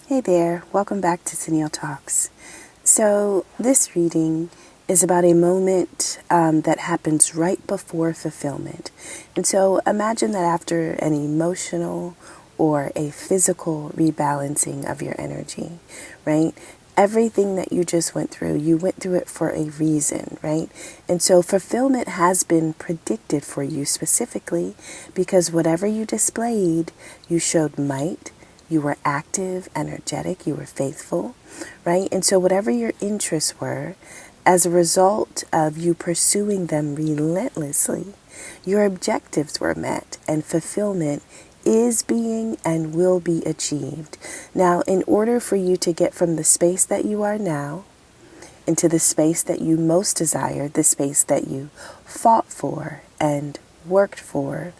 Hey there, welcome back to Tennille Talks. So, this reading is about a moment that happens right before fulfillment. And so, imagine that after an emotional or a physical rebalancing of your energy, right? Everything that you just went through, you went through it for a reason, right? And so, fulfillment has been predicted for you specifically because whatever you displayed, you showed might. You were active, energetic, you were faithful, right? And so, whatever your interests were, as a result of you pursuing them relentlessly, your objectives were met and fulfillment is being and will be achieved. Now, in order for you to get from the space that you are now into the space that you most desired, the space that you fought for and worked for,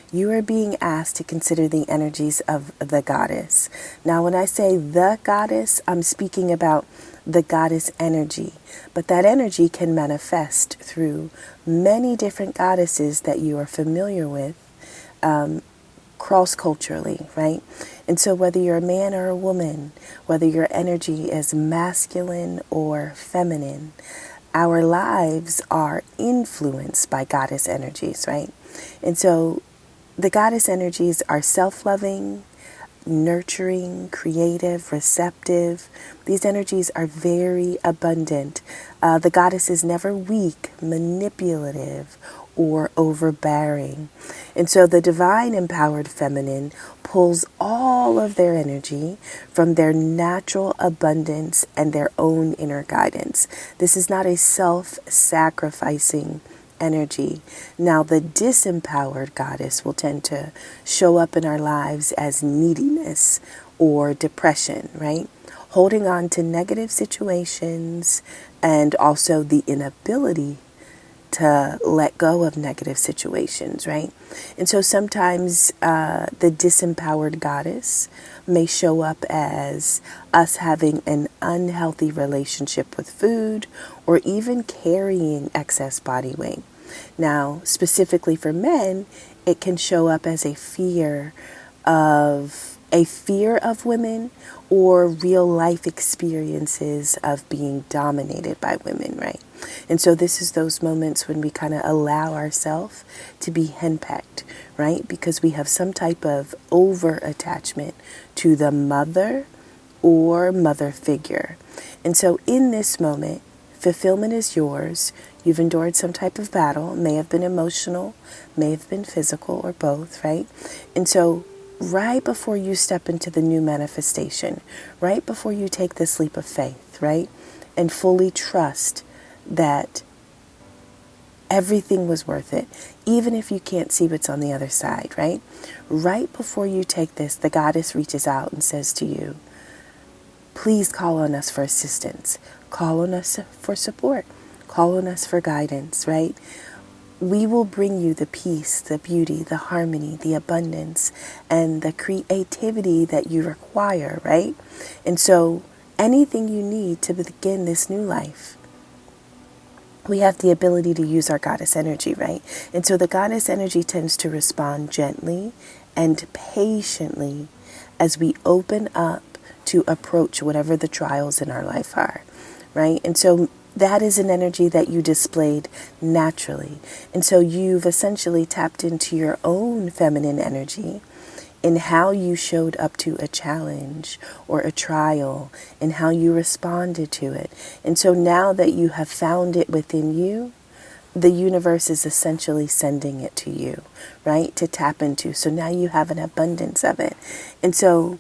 you are being asked to consider the energies of the goddess. Now, when I say the goddess, I'm speaking about the goddess energy. But that energy can manifest through many different goddesses that you are familiar with cross-culturally, right? And so whether you're a man or a woman, whether your energy is masculine or feminine, our lives are influenced by goddess energies, right? And so the goddess energies are self-loving, nurturing, creative, receptive. These energies are very abundant. The goddess is never weak, manipulative, or overbearing. And so the divine empowered feminine pulls all of their energy from their natural abundance and their own inner guidance. This is not a self-sacrificing energy. Now, the disempowered goddess will tend to show up in our lives as neediness or depression, right? Holding on to negative situations and also the inability to let go of negative situations, right? And so sometimes the disempowered goddess may show up as us having an unhealthy relationship with food or even carrying excess body weight. Now, specifically for men, it can show up as a fear of women or real life experiences of being dominated by women, right? And so this is those moments when we kind of allow ourselves to be henpecked, right? Because we have some type of over attachment to the mother or mother figure. And so in this moment, fulfillment is yours. You've endured some type of battle. It may have been emotional, may have been physical, or both, right? And so right before you step into the new manifestation, right before you take this leap of faith, right? And fully trust that everything was worth it, even if you can't see what's on the other side, right? Right before you take this, the goddess reaches out and says to you, please call on us for assistance. Call on us for support. Call on us for guidance, right? We will bring you the peace, the beauty, the harmony, the abundance, and the creativity that you require, right? And so anything you need to begin this new life, we have the ability to use our goddess energy, right? And so the goddess energy tends to respond gently and patiently as we open up to approach whatever the trials in our life are, right? And so that is an energy that you displayed naturally. And so you've essentially tapped into your own feminine energy in how you showed up to a challenge or a trial and how you responded to it. And so now that you have found it within you, the universe is essentially sending it to you, right? To tap into. So now you have an abundance of it. And so,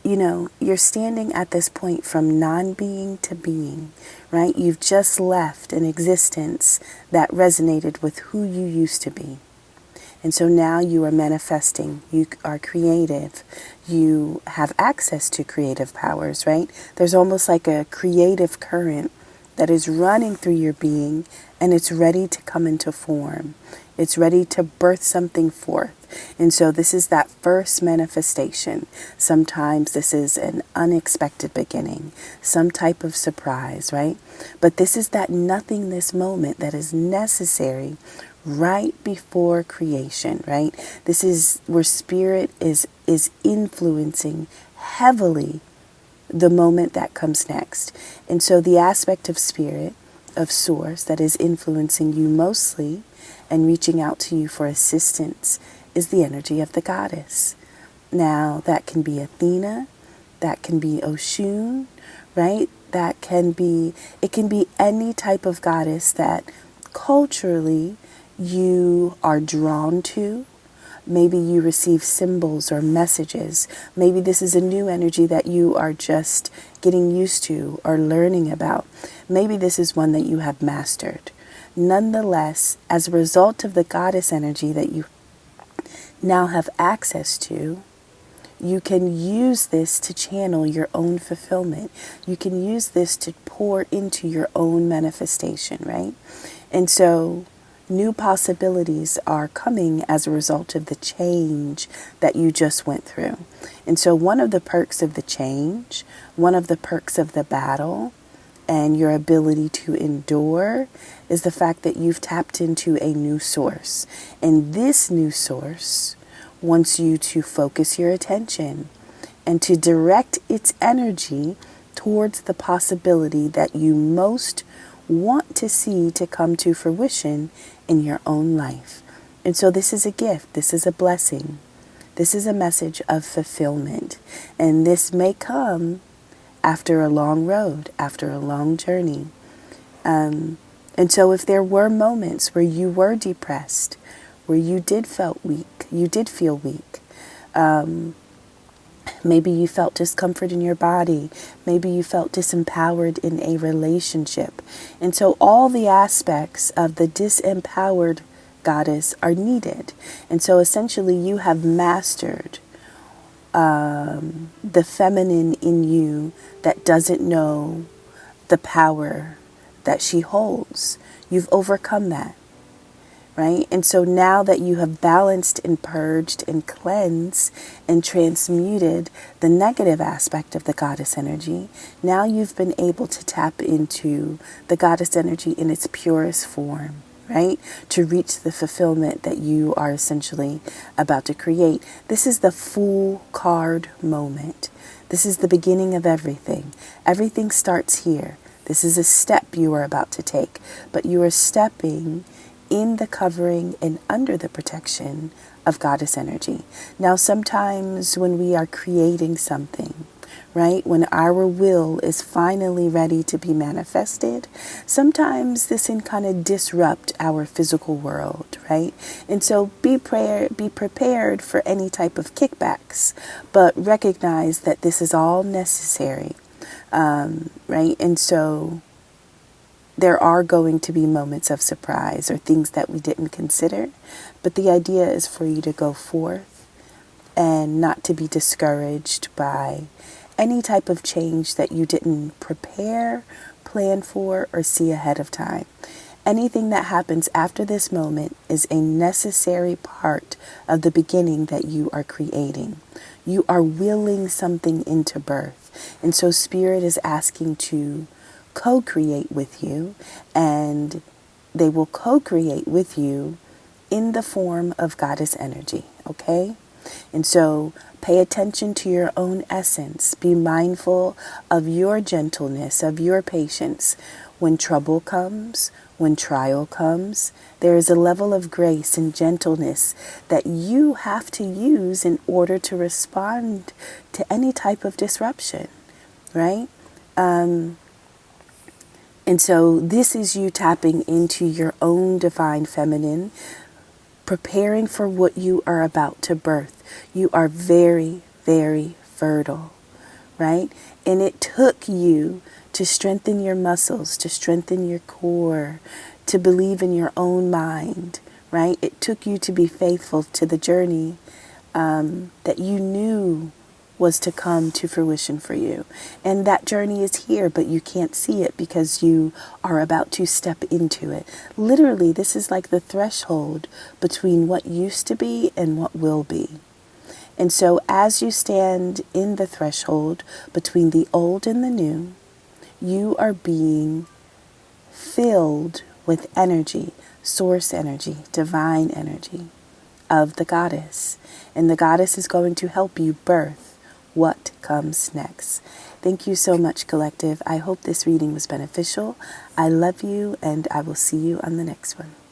you know, you're standing at this point from non-being to being, right? You've just left an existence that resonated with who you used to be. And so now you are manifesting, you are creative, you have access to creative powers, right? There's almost like a creative current that is running through your being and it's ready to come into form. It's ready to birth something forth. And so this is that first manifestation. Sometimes this is an unexpected beginning, some type of surprise, right? But this is that nothingness moment that is necessary right before creation, right? This is where spirit is influencing heavily the moment that comes next. And so the aspect of spirit, of source, that is influencing you mostly and reaching out to you for assistance is the energy of the goddess. Now, that can be Athena, that can be Oshun, right? It can be any type of goddess that culturally you are drawn to. Maybe you receive symbols or messages. Maybe this is a new energy that you are just getting used to or learning about. Maybe this is one that you have mastered. Nonetheless, as a result of the goddess energy that you now have access to, you can use this to channel your own fulfillment. You can use this to pour into your own manifestation, right? And so new possibilities are coming as a result of the change that you just went through. And so one of the perks of the change, one of the perks of the battle and your ability to endure is the fact that you've tapped into a new source. And this new source wants you to focus your attention and to direct its energy towards the possibility that you most want to see to come to fruition in your own life. And so this is a gift. This is a blessing. This is a message of fulfillment. And this may come after a long road, after a long journey. And so if there were moments where you were depressed, where you did feel weak, maybe you felt discomfort in your body, maybe you felt disempowered in a relationship. And so all the aspects of the disempowered goddess are needed. And so essentially you have mastered the feminine in you that doesn't know the power that she holds. You've overcome that. Right? And so now that you have balanced and purged and cleansed and transmuted the negative aspect of the goddess energy, now you've been able to tap into the goddess energy in its purest form, right? To reach the fulfillment that you are essentially about to create. This is the full card moment. This is the beginning of everything. Everything starts here. This is a step you are about to take, but you are stepping in the covering and under the protection of goddess energy. Now, sometimes when we are creating something, right, when our will is finally ready to be manifested, sometimes this can kind of disrupt our physical world, right? And so be prepared for any type of kickbacks, but recognize that this is all necessary, right? And so there are going to be moments of surprise or things that we didn't consider, but the idea is for you to go forth and not to be discouraged by any type of change that you didn't prepare, plan for, or see ahead of time. Anything that happens after this moment is a necessary part of the beginning that you are creating. You are willing something into birth. And so Spirit is asking to co-create with you, and they will co-create with you in the form of goddess energy, okay? And so pay attention to your own essence. Be mindful of your gentleness, of your patience. When trouble comes, when trial comes, there is a level of grace and gentleness that you have to use in order to respond to any type of disruption, right? And so this is you tapping into your own divine feminine, preparing for what you are about to birth. You are very, very fertile, right? And it took you to strengthen your muscles, to strengthen your core, to believe in your own mind, right? It took you to be faithful to the journey that you knew was to come to fruition for you. And that journey is here, but you can't see it because you are about to step into it. Literally, this is like the threshold between what used to be and what will be. And so as you stand in the threshold between the old and the new, you are being filled with energy, source energy, divine energy of the goddess. And the goddess is going to help you birth what comes next. Thank you so much, Collective. I hope this reading was beneficial. I love you, and I will see you on the next one.